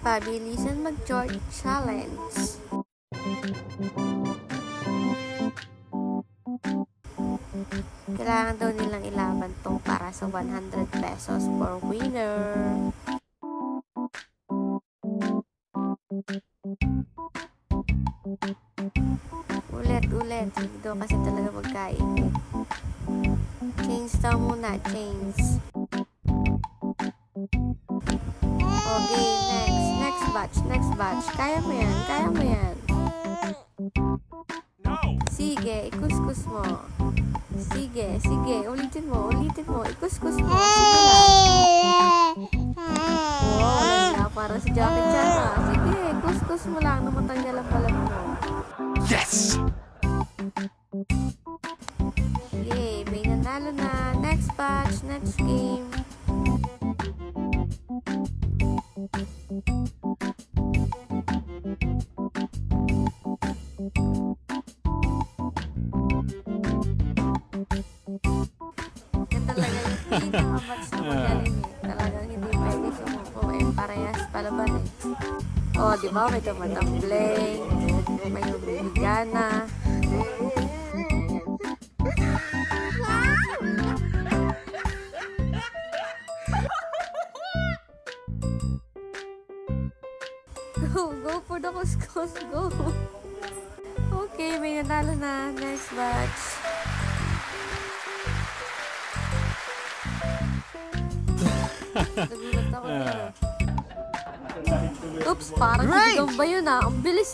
Pabilisan mag-short challenge. Kailangan daw nilang ilaban tong para sa 100 pesos for winner. Ulit. Hindi daw kasi talaga magkain. Change daw muna. Change. Okay, next batch. Kaya mo yan. Sige, ikuskus mo. Sige. Ulitin mo. Ikuskus mo. Sige lang. Wala para si Jackie Chan. Sige, ikuskus mo lang na matanggal ang balat mo. Yes! Yay, may nanalo na. Next batch, next game. Pinaka-match na magaling Talagang hindi pwede sumuko parehas palaban di ba? May tumatambling, may bibigana. Go for the kuskus, go! Okay, may nanalo na. Next batch. Nagulat ako na. Oops, parang hindi ba yun Ang bilis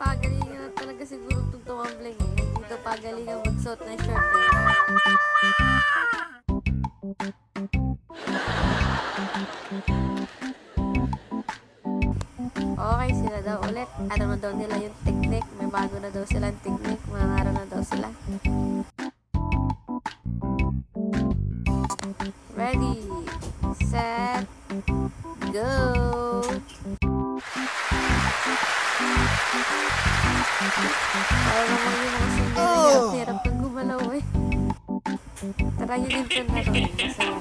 Pagalingan na talaga siguro itong tumambling Dito pagalingan magsuot ng shirt Okay, sila daw ulit. Alam na daw nila yung technique. May bago na daw silang technique. Mananaro na daw sila. Ready, set, go! Para naman yung mga sundin na yung hirap kang gumalaw Tara yun yung panlaro. Masaya.